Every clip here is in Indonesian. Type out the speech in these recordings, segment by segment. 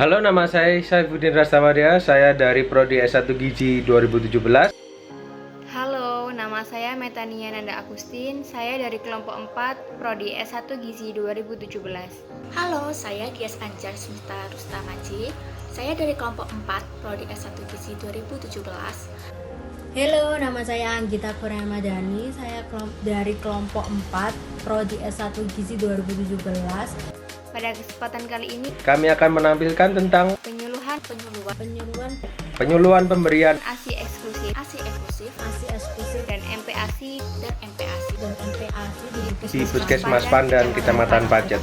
Halo, nama saya Saifuddin Rastawadia. Saya dari Prodi S1 Gizi 2017. Halo, nama saya Metania Nanda Agustin. Saya dari kelompok 4 Prodi S1 Gizi 2017. Halo, saya Dias Anjar Smita Rustamaji. Saya dari kelompok 4 Prodi S1 Gizi 2017. Halo, nama saya Anggita Kurniamadani. Saya dari kelompok 4 Prodi S1 Gizi 2017. Pada kesempatan kali ini Kami akan menampilkan tentang penyuluhan pemberian ASI eksklusif ASI eksklusif dan MPASI di Puskesmas Pandan, Kecamatan Pacet.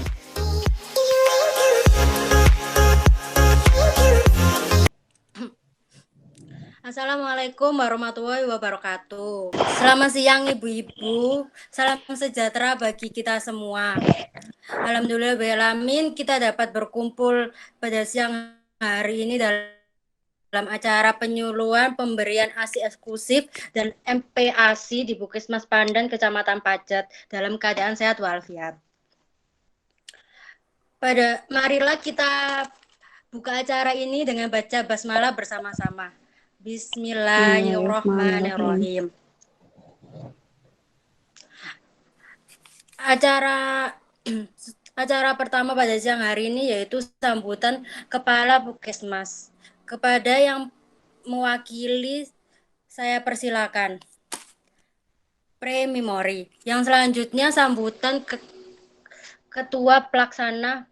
Assalamualaikum warahmatullahi wabarakatuh. Selamat siang Ibu-ibu. Salam sejahtera bagi kita semua. Alhamdulillahirrahmanirrahim, kita dapat berkumpul pada siang hari ini dalam acara penyuluhan pemberian ASI eksklusif dan MPASI di Puskesmas Pandan, Kecamatan Pacet dalam keadaan sehat walafiat. Marilah kita buka acara ini dengan baca basmalah bersama-sama. Bismillahirrahmanirrahim. Acara pertama pada siang hari ini yaitu sambutan Kepala Puskesmas. Kepada yang mewakili, saya persilakan. Pre-memori. Yang selanjutnya sambutan Ketua Pelaksana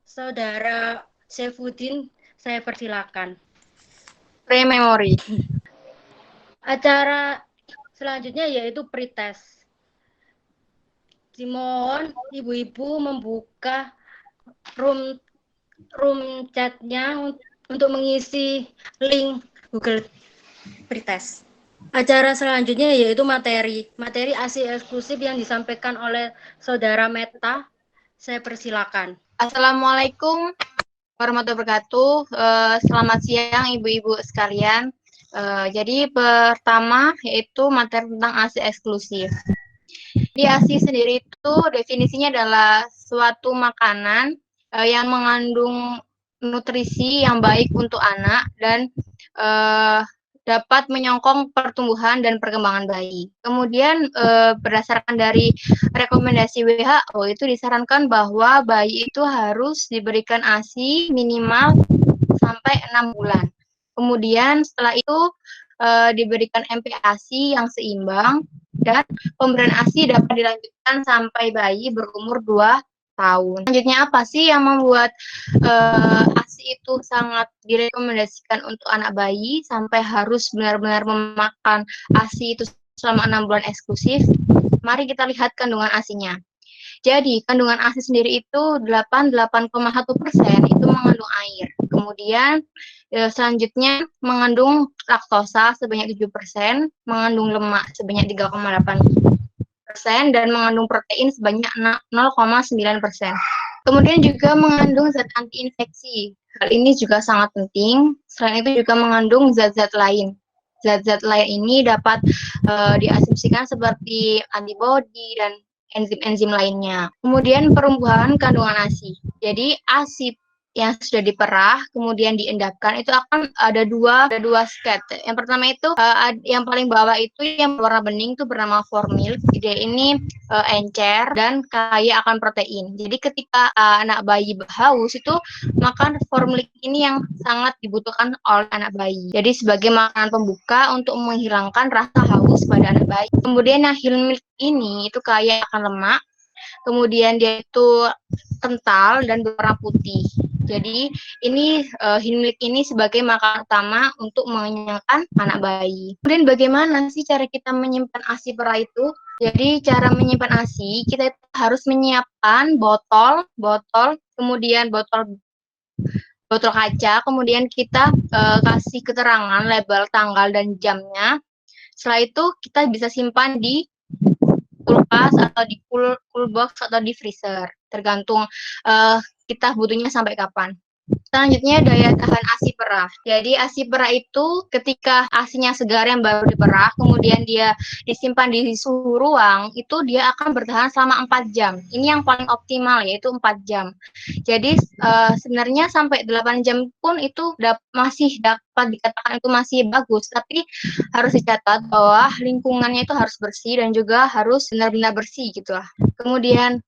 Saudara Saifuddin, saya persilakan. pre-memori. Acara selanjutnya yaitu pretest. Dimohon ibu-ibu membuka room chatnya untuk mengisi link Google pretest. Acara selanjutnya yaitu materi ASI eksklusif yang disampaikan oleh Saudara Meta. Saya persilakan. Assalamualaikum warahmatullahi wabarakatuh. Selamat siang ibu-ibu sekalian. Jadi pertama yaitu materi tentang ASI eksklusif. Di ASI sendiri itu definisinya adalah suatu makanan yang mengandung nutrisi yang baik untuk anak dan dapat menyokong pertumbuhan dan perkembangan bayi. Kemudian berdasarkan dari rekomendasi WHO itu disarankan bahwa bayi itu harus diberikan ASI minimal sampai 6 bulan. Kemudian setelah itu diberikan MPASI yang seimbang dan pemberian ASI dapat dilanjutkan sampai bayi berumur 2 tahun. Selanjutnya apa sih yang membuat ASI itu sangat direkomendasikan untuk anak bayi sampai harus benar-benar memakan ASI itu selama 6 bulan eksklusif? Mari kita lihat kandungan ASI-nya. Jadi, kandungan ASI sendiri itu 88,1% itu mengandung air. Kemudian selanjutnya mengandung laktosa sebanyak 7%, mengandung lemak sebanyak 3,8%, dan mengandung protein sebanyak 0,9%. Kemudian juga mengandung zat antiinfeksi. Hal ini juga sangat penting. Selain itu juga mengandung zat-zat lain. Zat-zat lain ini dapat diasumsikan seperti antibodi dan enzim-enzim lainnya. Kemudian pertumbuhan kandungan ASI. Jadi ASI yang sudah diperah kemudian diendapkan itu akan ada dua sket. Yang pertama itu yang paling bawah itu yang warna bening itu bernama formil. Dia ini encer dan kaya akan protein. Jadi ketika anak bayi haus itu makan formilik ini yang sangat dibutuhkan oleh anak bayi. Jadi sebagai makanan pembuka untuk menghilangkan rasa haus pada anak bayi. Kemudian yang milk ini itu kaya akan lemak. Kemudian dia itu kental dan berwarna putih. Jadi ini milk ini sebagai makanan utama untuk mengenyangkan anak bayi. Kemudian bagaimana sih cara kita menyimpan ASI perah itu? Jadi cara menyimpan ASI kita harus menyiapkan botol, kemudian botol kaca, kemudian kita kasih keterangan label tanggal dan jamnya. Setelah itu kita bisa simpan di kulkas atau di cool box atau di freezer, tergantung kita butuhnya sampai kapan. Selanjutnya daya tahan ASI perah. Jadi ASI perah itu ketika ASInya segar yang baru diperah, kemudian dia disimpan di suhu ruang, itu dia akan bertahan selama 4 jam. Ini yang paling optimal, yaitu 4 jam. Jadi sebenarnya sampai 8 jam pun itu masih dapat dikatakan itu masih bagus, tapi harus dicatat bahwa lingkungannya itu harus bersih dan juga harus benar-benar bersih gitu lah. Kemudian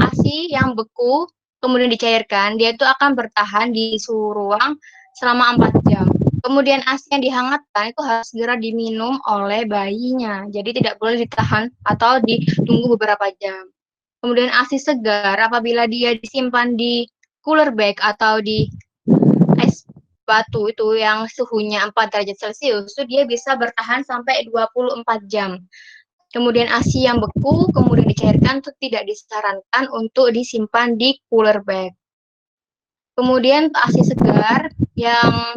ASI yang beku kemudian dicairkan, dia itu akan bertahan di suhu ruang selama 4 jam. Kemudian ASI yang dihangatkan itu harus segera diminum oleh bayinya. Jadi tidak boleh ditahan atau ditunggu beberapa jam. Kemudian ASI segar apabila dia disimpan di cooler bag atau di es batu itu yang suhunya 4 derajat Celcius, itu dia bisa bertahan sampai 24 jam. Kemudian ASI yang beku, kemudian dicairkan, itu tidak disarankan untuk disimpan di cooler bag. Kemudian ASI segar yang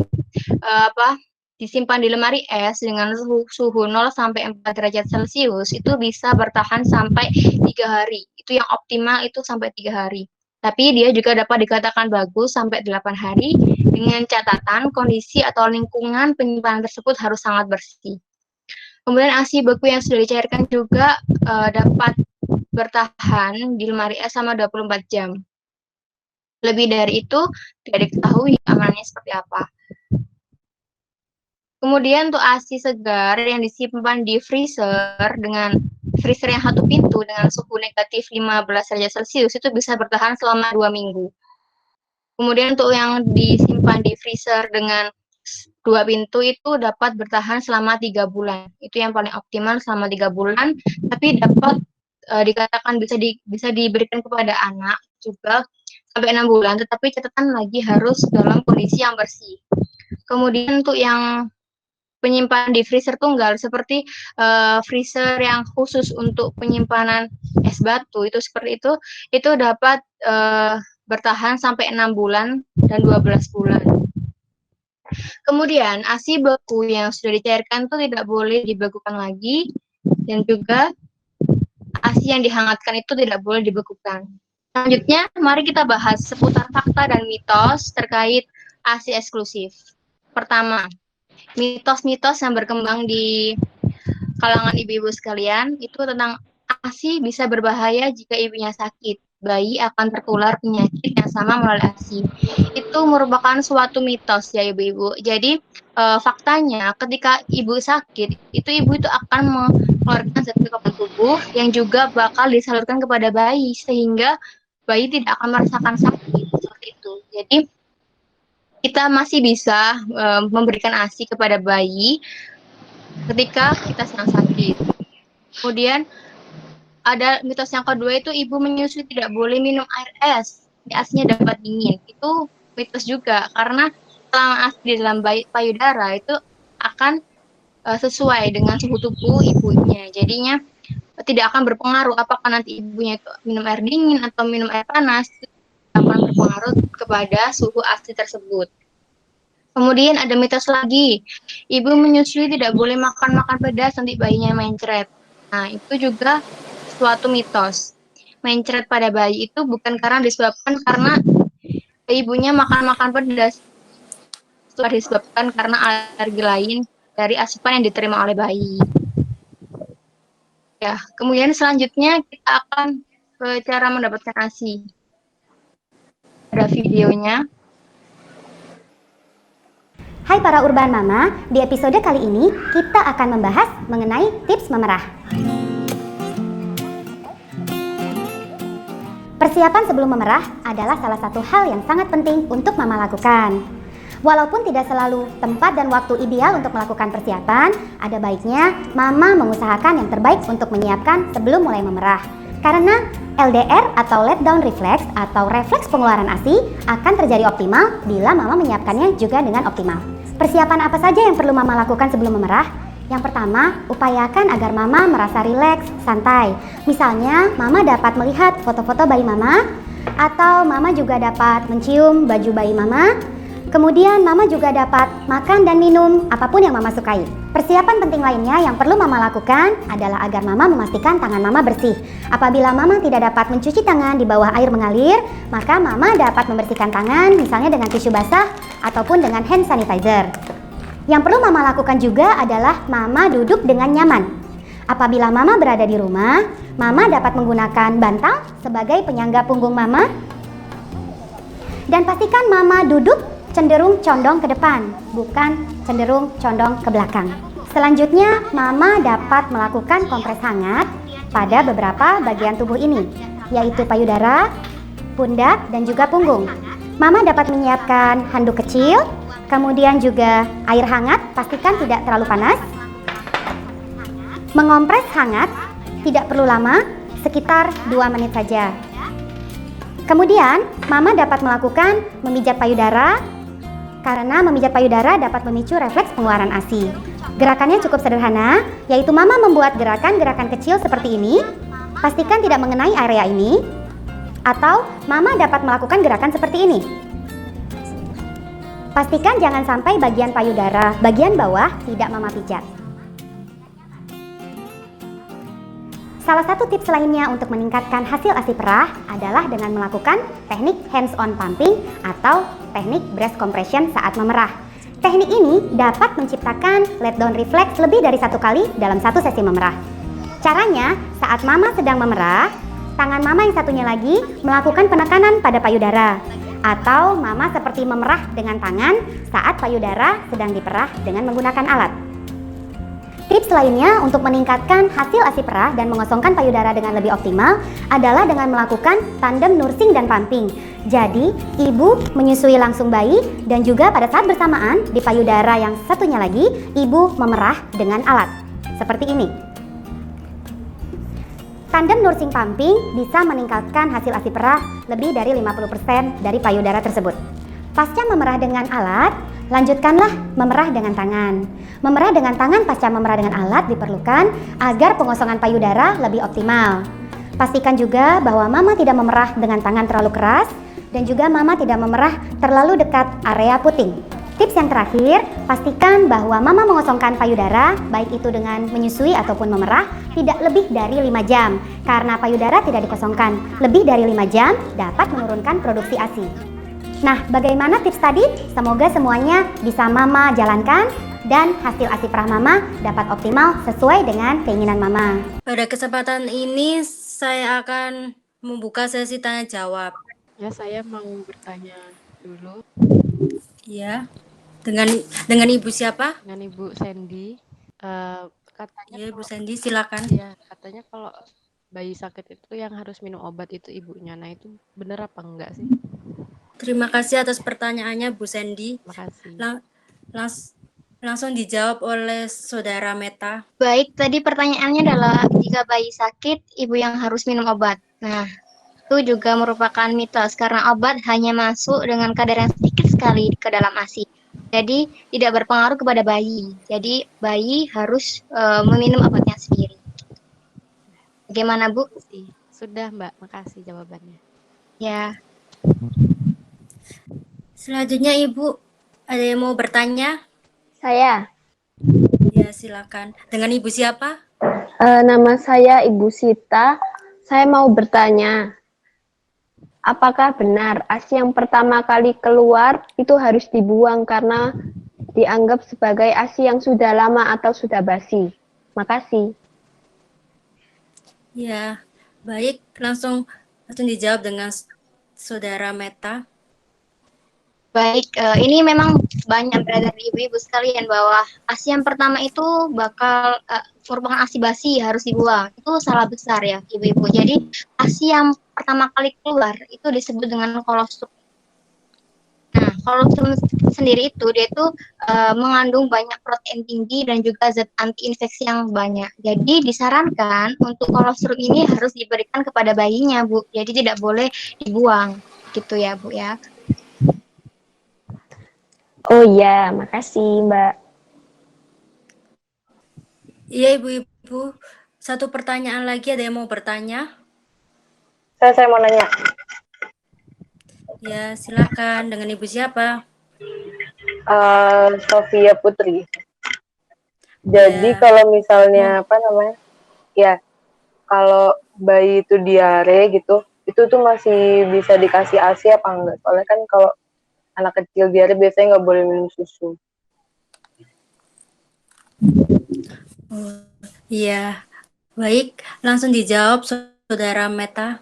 disimpan di lemari es dengan suhu 0 sampai 4 derajat Celcius itu bisa bertahan sampai 3 hari. Itu yang optimal itu sampai 3 hari. Tapi dia juga dapat dikatakan bagus sampai 8 hari dengan catatan kondisi atau lingkungan penyimpanan tersebut harus sangat bersih. Kemudian ASI beku yang sudah dicairkan juga dapat bertahan di lemari es selama 24 jam. Lebih dari itu tidak diketahui amannya seperti apa. Kemudian untuk ASI segar yang disimpan di freezer yang satu pintu dengan suhu negatif 15 derajat Celcius itu bisa bertahan selama 2 minggu. Kemudian untuk yang disimpan di freezer dengan 2 pintu itu dapat bertahan selama 3 bulan. Itu yang paling optimal selama 3 bulan, tapi dapat dikatakan bisa diberikan kepada anak juga sampai 6 bulan, tetapi catatan lagi harus dalam kondisi yang bersih. Kemudian untuk yang penyimpanan di freezer tunggal seperti freezer yang khusus untuk penyimpanan es batu itu seperti itu dapat bertahan sampai 6 bulan dan 12 bulan. Kemudian ASI beku yang sudah dicairkan itu tidak boleh dibekukan lagi, dan juga ASI yang dihangatkan itu tidak boleh dibekukan. Selanjutnya, mari kita bahas seputar fakta dan mitos terkait ASI eksklusif. Pertama, mitos-mitos yang berkembang di kalangan ibu-ibu sekalian itu tentang ASI bisa berbahaya jika ibunya sakit. Bayi akan tertular penyakit yang sama melalui ASI. Itu merupakan suatu mitos ya ibu-ibu. Jadi faktanya ketika ibu sakit, ibu itu akan mengeluarkan zat kekebalan tubuh yang juga bakal disalurkan kepada bayi sehingga bayi tidak akan merasakan sakit seperti itu. Jadi kita masih bisa memberikan ASI kepada bayi ketika kita sedang sakit. Kemudian ada mitos yang kedua itu ibu menyusui tidak boleh minum air es, ASI-nya dapat dingin. Itu mitos juga karena selama ASI di dalam payudara itu akan sesuai dengan suhu tubuh ibunya. Jadinya tidak akan berpengaruh apakah nanti ibunya itu minum air dingin atau minum air panas, itu akan berpengaruh kepada suhu ASI tersebut. Kemudian ada mitos lagi, ibu menyusui tidak boleh makan pedas nanti bayinya mencret. Nah, itu juga suatu mitos. Mencret pada bayi itu bukan karena disebabkan karena ibunya makan pedas. Itu disebabkan karena alergi lain dari asupan yang diterima oleh bayi. Ya, kemudian selanjutnya kita akan ke cara mendapatkan ASI. Ada videonya. Hai para urban mama, di episode kali ini kita akan membahas mengenai tips memerah. Persiapan sebelum memerah adalah salah satu hal yang sangat penting untuk mama lakukan. Walaupun tidak selalu tempat dan waktu ideal untuk melakukan persiapan, ada baiknya mama mengusahakan yang terbaik untuk menyiapkan sebelum mulai memerah. Karena LDR atau let down reflex atau refleks pengeluaran ASI akan terjadi optimal bila mama menyiapkannya juga dengan optimal. Persiapan apa saja yang perlu mama lakukan sebelum memerah? Yang pertama, upayakan agar mama merasa rileks, santai. Misalnya, mama dapat melihat foto-foto bayi mama, atau mama juga dapat mencium baju bayi mama, Kemudian Mama juga dapat makan dan minum apapun yang Mama sukai. Persiapan penting lainnya yang perlu Mama lakukan adalah agar Mama memastikan tangan Mama bersih. Apabila Mama tidak dapat mencuci tangan di bawah air mengalir, maka Mama dapat membersihkan tangan misalnya dengan tisu basah ataupun dengan hand sanitizer. Yang perlu Mama lakukan juga adalah Mama duduk dengan nyaman. Apabila Mama berada di rumah, Mama dapat menggunakan bantal sebagai penyangga punggung Mama. Dan pastikan Mama duduk cenderung condong ke depan, bukan cenderung condong ke belakang. Selanjutnya, Mama dapat melakukan kompres hangat pada beberapa bagian tubuh ini, yaitu payudara, pundak, dan juga punggung. Mama dapat menyiapkan handuk kecil, kemudian juga air hangat, pastikan tidak terlalu panas. Mengompres hangat tidak perlu lama, sekitar 2 menit saja. Kemudian, Mama dapat melakukan memijat payudara, karena memijat payudara dapat memicu refleks pengeluaran ASI. Gerakannya cukup sederhana, yaitu Mama membuat gerakan-gerakan kecil seperti ini. Pastikan tidak mengenai area ini, atau Mama dapat melakukan gerakan seperti ini. Pastikan jangan sampai bagian payudara, bagian bawah tidak Mama pijat. Salah satu tips lainnya untuk meningkatkan hasil ASI perah adalah dengan melakukan teknik hands-on pumping atau teknik breast compression saat memerah. Teknik ini dapat menciptakan let down reflex lebih dari 1 kali dalam satu sesi memerah. Caranya, saat Mama sedang memerah, tangan Mama yang satunya lagi melakukan penekanan pada payudara. Atau Mama seperti memerah dengan tangan saat payudara sedang diperah dengan menggunakan alat. Tips lainnya untuk meningkatkan hasil ASI perah dan mengosongkan payudara dengan lebih optimal adalah dengan melakukan tandem nursing dan pumping. Jadi, ibu menyusui langsung bayi dan juga pada saat bersamaan di payudara yang satunya lagi, ibu memerah dengan alat. Seperti ini. Tandem nursing pumping bisa meningkatkan hasil ASI perah lebih dari 50% dari payudara tersebut. Pasca memerah dengan alat, lanjutkanlah memerah dengan tangan. Memerah dengan tangan pasca memerah dengan alat diperlukan agar pengosongan payudara lebih optimal. Pastikan juga bahwa Mama tidak memerah dengan tangan terlalu keras dan juga Mama tidak memerah terlalu dekat area puting. Tips yang terakhir, pastikan bahwa Mama mengosongkan payudara, baik itu dengan menyusui ataupun memerah, tidak lebih dari 5 jam. Karena payudara tidak dikosongkan lebih dari 5 jam dapat menurunkan produksi ASI. Nah, bagaimana tips tadi? Semoga semuanya bisa Mama jalankan dan hasil ASI perah Mama dapat optimal sesuai dengan keinginan Mama. Pada kesempatan ini saya akan membuka sesi tanya jawab. Ya, saya mau bertanya dulu Ya. Dengan Ibu siapa? dengan Ibu Sandy. Katanya Ya, Ibu Sandy, silakan. ya, katanya kalau bayi sakit itu yang harus minum obat itu ibunya. Nah, itu benar apa enggak sih? Terima kasih atas pertanyaannya, Bu Sandy. Makasih. Langsung dijawab oleh Saudara Meta. Baik, tadi pertanyaannya adalah jika bayi sakit, ibu yang harus minum obat. Nah, itu juga merupakan mitos karena obat hanya masuk dengan kadar yang sedikit sekali ke dalam ASI. Jadi tidak berpengaruh kepada bayi. Jadi bayi harus meminum obatnya sendiri. Bagaimana, Bu? Sudah, Mbak. Makasih jawabannya. Ya. Selanjutnya Ibu, ada yang mau bertanya? Saya, Ya, silakan. Dengan Ibu siapa? nama saya Ibu Sita. Saya mau bertanya, apakah benar ASI yang pertama kali keluar itu harus dibuang karena dianggap sebagai ASI yang sudah lama atau sudah basi? Makasih. Ya, baik. Langsung dijawab dengan Saudara Meta. Baik, ini memang banyak beredar di ibu-ibu sekalian bahwa ASI yang pertama itu bakal merupakan ASI basi harus dibuang. Itu salah besar ya ibu-ibu. Jadi ASI yang pertama kali keluar itu disebut dengan kolostrum. Nah, kolostrum sendiri itu dia itu mengandung banyak protein tinggi dan juga zat anti-infeksi yang banyak. Jadi disarankan untuk kolostrum ini harus diberikan kepada bayinya, Bu. Jadi tidak boleh dibuang. Gitu ya, Bu ya. Oh iya, makasih Mbak. Iya, Ibu-ibu. Satu pertanyaan lagi, ada yang mau bertanya? Saya mau nanya. Ya, silakan. Dengan Ibu siapa? Sofia Putri. Jadi Ya, kalau misalnya mau apa namanya, ya kalau bayi itu diare gitu, itu tuh masih bisa dikasih ASI apa enggak? Soalnya kan kalau anak kecil diare biasanya nggak boleh minum susu. oh, iya. Baik, langsung dijawab Saudara Meta.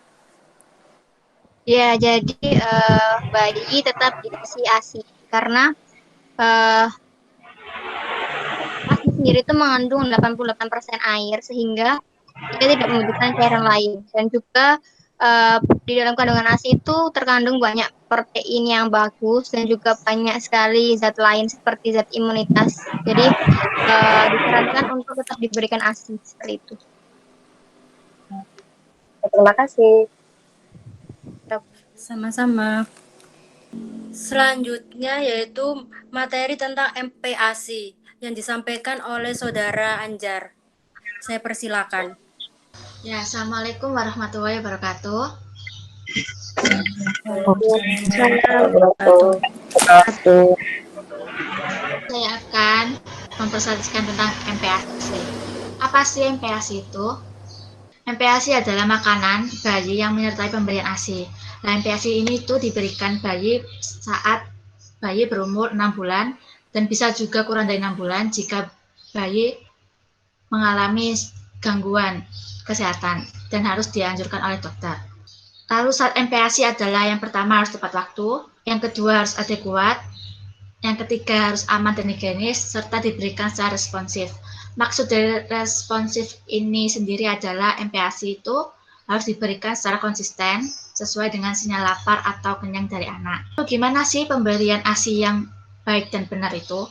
Ya, jadi bayi tetap dikasih ASI karena eh, ASI sendiri itu mengandung 88% air sehingga dia tidak membutuhkan cairan lain dan juga di dalam kandungan ASI itu terkandung banyak protein yang bagus dan juga banyak sekali zat lain seperti zat imunitas. Jadi disarankan untuk tetap diberikan ASI seperti itu. Terima kasih. Sama-sama. Selanjutnya yaitu materi tentang MPASI yang disampaikan oleh Saudara Anjar. Saya persilakan. Ya, Assalamualaikum warahmatullahi wabarakatuh. Saya akan mempresentasikan tentang MPASI. Apa sih MPASI itu? MPASI adalah makanan bayi yang menyertai pemberian ASI. Nah, MPASI ini itu diberikan bayi saat bayi berumur 6 bulan dan bisa juga kurang dari 6 bulan jika bayi mengalami gangguan kesehatan dan harus dianjurkan oleh dokter. Lalu saat MPASI adalah yang pertama harus tepat waktu, yang kedua harus adekuat, yang ketiga harus aman dan higienis, serta diberikan secara responsif. Maksud dari responsif ini sendiri adalah MPASI itu harus diberikan secara konsisten sesuai dengan sinyal lapar atau kenyang dari anak. Lalu gimana sih pemberian ASI yang baik dan benar itu?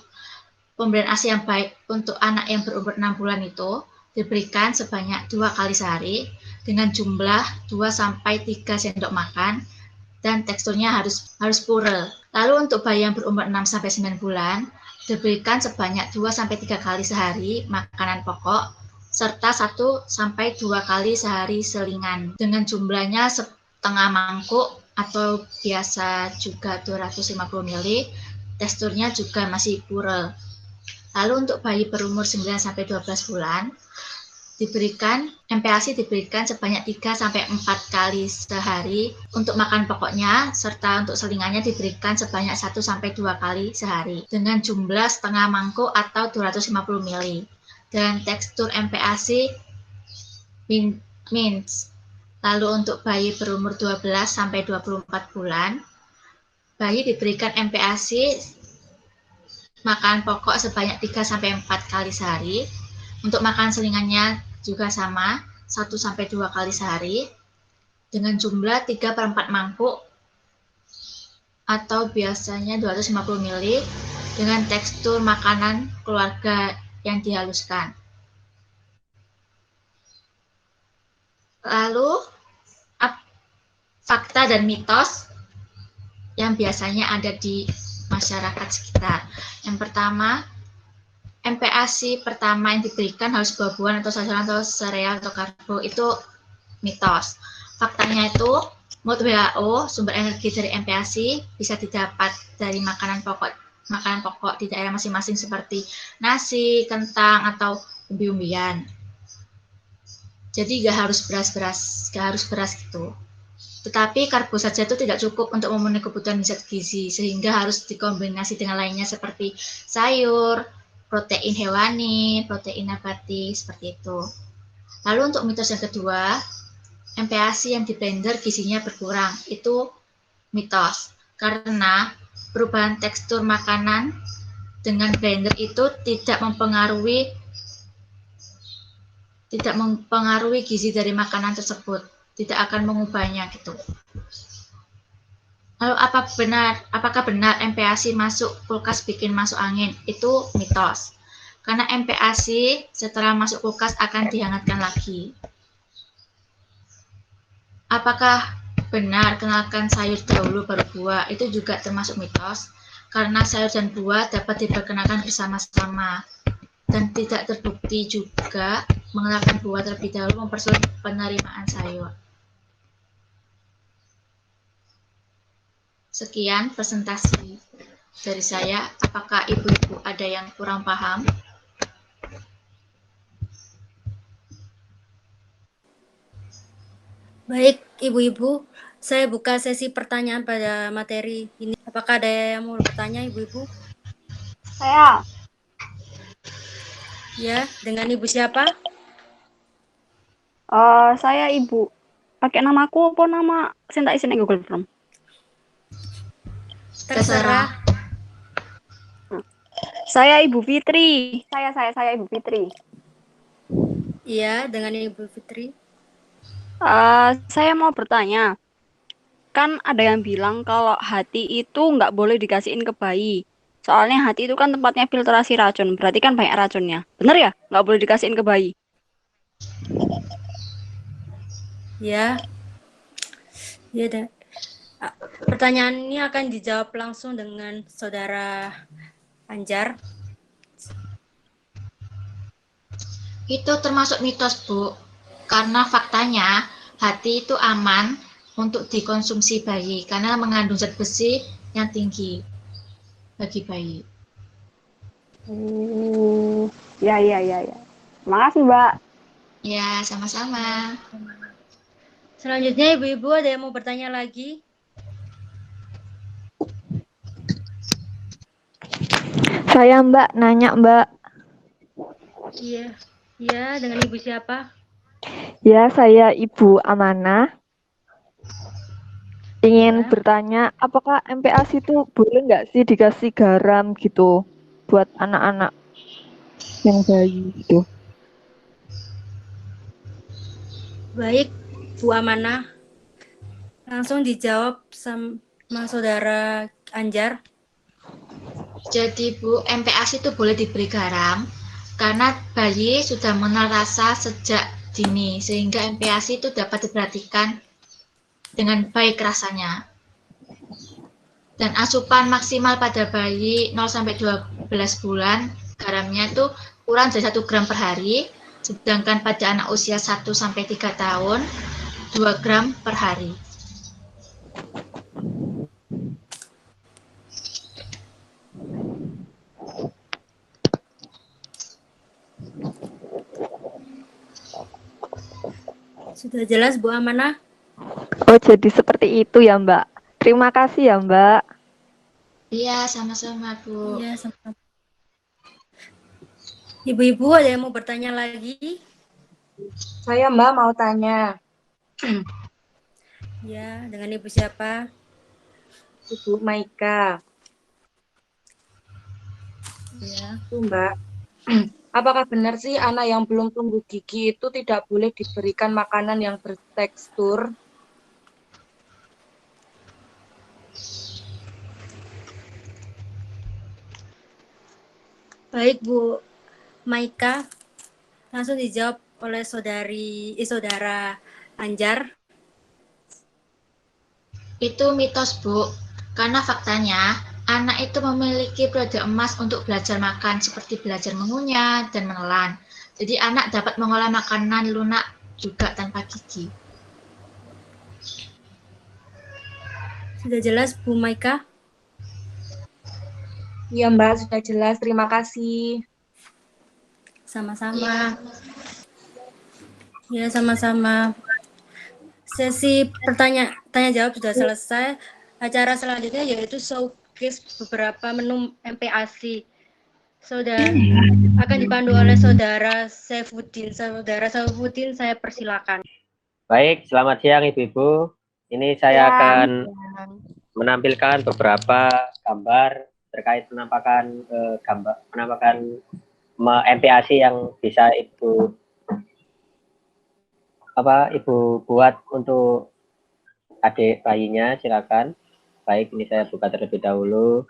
Pemberian ASI yang baik untuk anak yang berumur 6 bulan itu diberikan sebanyak 2 kali sehari dengan jumlah 2-3 sendok makan dan teksturnya harus purel. Lalu untuk bayi yang berumur 6-9 bulan diberikan sebanyak 2-3 kali sehari makanan pokok serta 1-2 kali sehari selingan dengan jumlahnya setengah mangkuk atau biasa juga 250 ml, teksturnya juga masih purel. Lalu untuk bayi berumur 9-12 bulan diberikan MPASI diberikan sebanyak 3-4 kali sehari untuk makan pokoknya serta untuk selingannya diberikan sebanyak 1-2 kali sehari dengan jumlah setengah mangkuk atau 250 ml dan tekstur MPASI mince. Lalu untuk bayi berumur 12-24 bulan bayi diberikan MPASI makan pokok sebanyak 3-4 kali sehari. Untuk makan selingannya juga sama, 1-2 kali sehari dengan jumlah 3/4 mangkuk atau biasanya 250 ml dengan tekstur makanan keluarga yang dihaluskan. Lalu fakta dan mitos yang biasanya ada di masyarakat sekitar. Yang pertama, MPASI pertama yang diberikan harus buah-buahan atau sayuran atau sereal atau karbo, itu mitos. Faktanya itu, menurut WHO, sumber energi dari MPASI bisa didapat dari makanan pokok di daerah masing-masing seperti nasi, kentang, atau umbi-umbian. Jadi nggak harus beras gitu. Tetapi karbo saja itu tidak cukup untuk memenuhi kebutuhan zat gizi, sehingga harus dikombinasi dengan lainnya seperti sayur, protein hewani, protein nabati, seperti itu. Lalu untuk mitos yang kedua, MPASI yang di blender gizinya berkurang. Itu mitos. Karena perubahan tekstur makanan dengan blender itu tidak mempengaruhi gizi dari makanan tersebut. Tidak akan mengubahnya gitu. Lalu apakah benar MPASI masuk kulkas bikin masuk angin? Itu mitos. Karena MPASI setelah masuk kulkas akan dihangatkan lagi. Apakah benar kenalkan sayur dahulu baru buah? Itu juga termasuk mitos. Karena sayur dan buah dapat diperkenalkan bersama-sama. Dan tidak terbukti juga mengenalkan buah terlebih dahulu mempersulit penerimaan sayur. Sekian presentasi dari saya. Apakah ibu-ibu ada yang kurang paham? Baik, ibu-ibu, saya buka sesi pertanyaan pada materi ini. Apakah ada yang mau bertanya, ibu-ibu? Saya. Ya, dengan ibu siapa? Saya Ibu. Pakai namaku apa nama sing tak isi ning Google Form? Terserah. Saya Ibu Fitri. Saya Ibu Fitri. Iya, dengan ibu Fitri. Saya mau bertanya. Kan ada yang bilang kalau hati itu nggak boleh dikasihin ke bayi. Soalnya hati itu kan tempatnya filtrasi racun. Berarti kan banyak racunnya. Bener ya? Nggak boleh dikasihin ke bayi. Ya, ya. Pertanyaan ini akan dijawab langsung dengan Saudara Anjar. Itu termasuk mitos, Bu. Karena faktanya hati itu aman untuk dikonsumsi bayi karena mengandung zat besi yang tinggi bagi bayi. Ya. Makasih, Mbak. Ya, sama-sama. Selanjutnya, ibu-ibu ada yang mau bertanya lagi? Saya Mbak, nanya Mbak. Iya, iya, dengan ibu siapa? Ya, saya Ibu Amanah. Ingin Ya. bertanya, apakah MPASI itu boleh nggak sih dikasih garam gitu buat anak-anak yang bayi gitu? Baik, Bu Amanah. Langsung dijawab sama Saudara Anjar. Jadi Bu, MPASI itu boleh diberi garam karena bayi sudah mengenal rasa sejak dini sehingga MPASI itu dapat diperhatikan dengan baik rasanya. Dan asupan maksimal pada bayi 0-12 bulan garamnya itu kurang dari 1 gram per hari, sedangkan pada anak usia 1-3 tahun 2 gram per hari. Sudah jelas, Bu Amanah? Oh, jadi seperti itu ya Mbak. Terima kasih ya Mbak. Iya, sama-sama Bu. Iya, sama-sama. Ibu-ibu ada yang mau bertanya lagi? Saya Mbak mau tanya. Ya, dengan ibu siapa? Ibu Maika. Ya. Itu Mbak. Apakah benar sih anak yang belum tumbuh gigi itu tidak boleh diberikan makanan yang bertekstur? Baik, Bu Maika. Langsung dijawab oleh Saudara Anjar. Itu mitos, Bu. Karena faktanya, anak itu memiliki periode emas untuk belajar makan seperti belajar mengunyah dan menelan. Jadi anak dapat mengolah makanan lunak juga tanpa gigi. Sudah jelas, Bu Maika? Iya Mbak, sudah jelas. Terima kasih. Sama-sama. Ya, sama-sama. Sesi tanya jawab sudah selesai. Acara selanjutnya yaitu showcase beberapa menu MPASI. Saudara akan dipandu oleh Saudara Saifuddin. Saudara Saifuddin, saya persilakan. Baik, selamat siang Ibu-Ibu. Ini saya akan menampilkan beberapa gambar terkait penampakan MPASI yang bisa Ibu buat untuk adik bayinya, silakan. Baik, ini saya buka terlebih dahulu.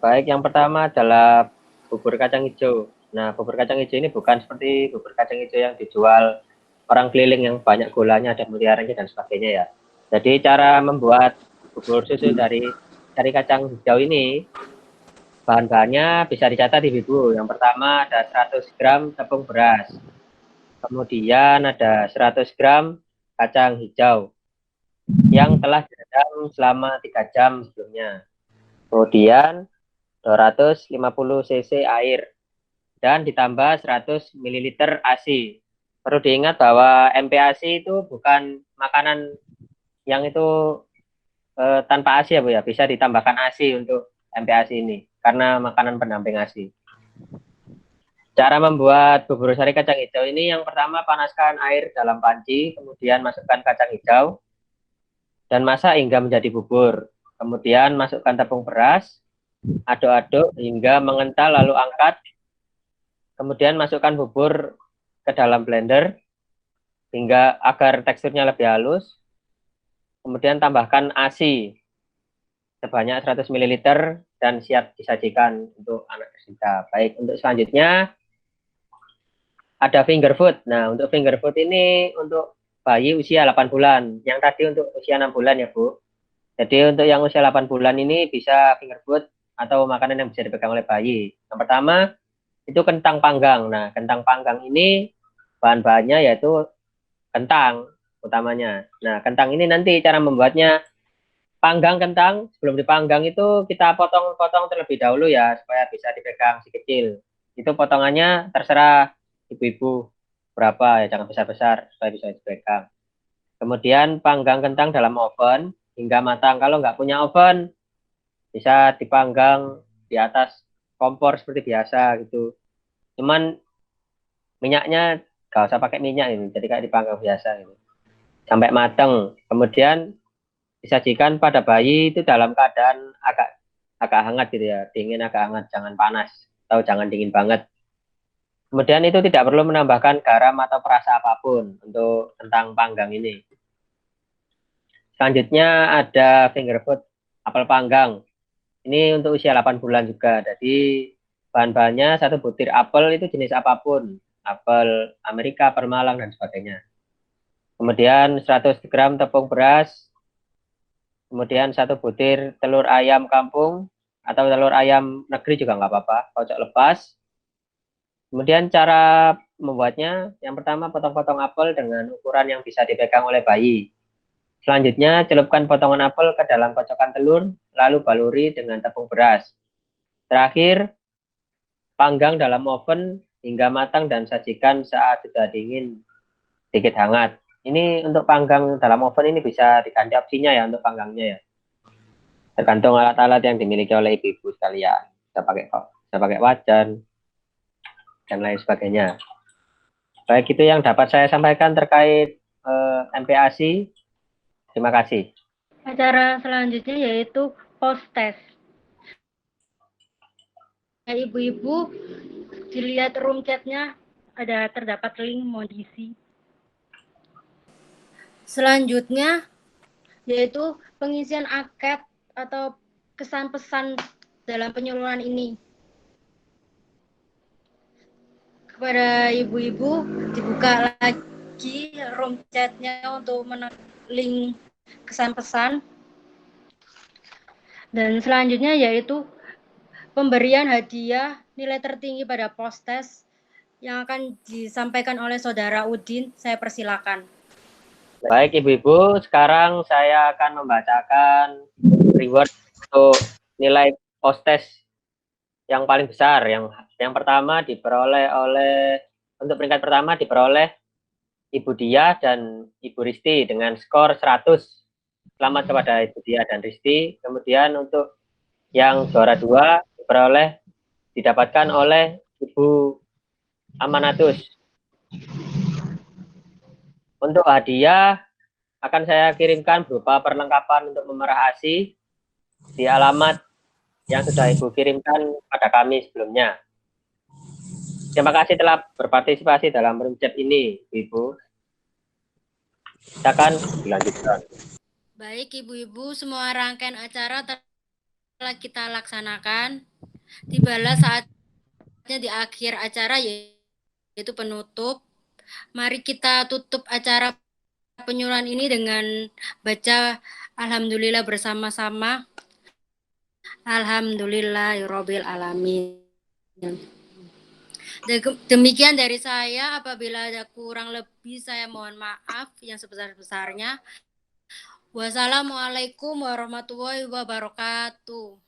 Baik, yang pertama adalah bubur kacang hijau. Nah, bubur kacang hijau ini bukan seperti bubur kacang hijau yang dijual orang keliling yang banyak gulanya dan mutiaranya dan sebagainya ya. Jadi cara membuat bubur susu dari kacang hijau ini, bahan-bahannya bisa dicatat Ibu. Yang pertama ada 100 gram tepung beras. Kemudian ada 100 gram kacang hijau yang telah direndam selama 3 jam sebelumnya. Kemudian 250 cc air, dan ditambah 100 ml ASI. Perlu diingat bahwa MPASI itu bukan makanan yang itu tanpa ASI ya Bu ya, bisa ditambahkan ASI untuk MPASI ini, karena makanan pendamping ASI. Cara membuat bubur sari kacang hijau ini yang pertama panaskan air dalam panci, kemudian masukkan kacang hijau, dan masak hingga menjadi bubur. Kemudian masukkan tepung beras, aduk-aduk hingga mengental lalu angkat. Kemudian masukkan bubur ke dalam blender hingga agar teksturnya lebih halus. Kemudian tambahkan ASI sebanyak 100 ml dan siap disajikan untuk anak tercinta. Baik, untuk selanjutnya ada finger food. Nah, untuk finger food ini untuk bayi usia 8 bulan. Yang tadi untuk usia 6 bulan ya, Bu. Jadi untuk yang usia 8 bulan ini bisa finger food atau makanan yang bisa dipegang oleh bayi. Yang pertama, itu kentang panggang. Nah, kentang panggang ini bahan-bahannya yaitu kentang utamanya. Nah, kentang ini nanti cara membuatnya, panggang kentang, sebelum dipanggang itu kita potong-potong terlebih dahulu ya, supaya bisa dipegang si kecil. Itu potongannya terserah ibu-ibu berapa ya, jangan besar-besar supaya bisa dipegang. Kemudian panggang kentang dalam oven hingga matang. Kalau nggak punya oven, bisa dipanggang di atas kompor seperti biasa gitu. Cuman minyaknya nggak usah pakai minyak ini, jadi kayak dipanggang biasa gitu. Sampai matang. Kemudian disajikan pada bayi itu dalam keadaan agak hangat gitu ya, dingin agak hangat, jangan panas atau jangan dingin banget. Kemudian itu tidak perlu menambahkan garam atau perasa apapun untuk kentang panggang ini. Selanjutnya ada finger food apel panggang. Ini untuk usia 8 bulan juga. Jadi bahan-bahannya 1 butir apel itu jenis apapun. Apel Amerika, apel Malang, dan sebagainya. Kemudian 100 gram tepung beras. Kemudian 1 butir telur ayam kampung atau telur ayam negeri juga nggak apa-apa, kocok lepas. Kemudian cara membuatnya, yang pertama potong-potong apel dengan ukuran yang bisa dipegang oleh bayi. Selanjutnya celupkan potongan apel ke dalam kocokan telur, lalu baluri dengan tepung beras. Terakhir, panggang dalam oven hingga matang dan sajikan saat sudah dingin, sedikit hangat. Ini untuk panggang dalam oven ini bisa diganti opsinya ya untuk panggangnya ya. Tergantung alat-alat yang dimiliki oleh ibu-ibu sekalian. Bisa pakai wajan dan lain sebagainya. Baik, itu yang dapat saya sampaikan terkait MPASI. Terima kasih. Acara selanjutnya yaitu post test. Nah, ibu-ibu dilihat room chatnya ada terdapat link mau diisi. Selanjutnya yaitu pengisian anket atau kesan pesan dalam penyuluhan ini. Kepada ibu-ibu dibuka lagi room chatnya untuk link kesan pesan. Dan selanjutnya yaitu pemberian hadiah nilai tertinggi pada post test yang akan disampaikan oleh Saudara Udin. Saya persilakan. Baik ibu-ibu, sekarang saya akan membacakan reward untuk nilai post test yang paling besar. Yang pertama diperoleh untuk peringkat pertama diperoleh Ibu Dia dan Ibu Risti dengan skor 100. Selamat kepada Ibu Dia dan Risti. Kemudian untuk yang juara 2 didapatkan oleh Ibu Amanatus. Untuk hadiah akan saya kirimkan berupa perlengkapan untuk memerah ASI di alamat yang sudah Ibu kirimkan pada kami sebelumnya. Terima kasih telah berpartisipasi dalam room chat ini, Ibu. Silakan dilanjutkan. Baik ibu-ibu, semua rangkaian acara telah kita laksanakan. Tibalah saatnya di akhir acara yaitu penutup. Mari kita tutup acara penyuluhan ini dengan baca Alhamdulillah bersama-sama. Alhamdulillahirabbil alamin. Demikian dari saya. Apabila ada kurang lebih saya mohon maaf yang sebesar-besarnya. Wassalamualaikum warahmatullahi wabarakatuh.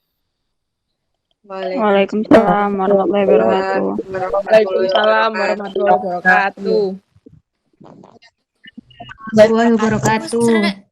Waalaikumsalam warahmatullahi wabarakatuh. Waalaikumsalam warahmatullahi wabarakatuh. warahmatullahi wabarakatuh.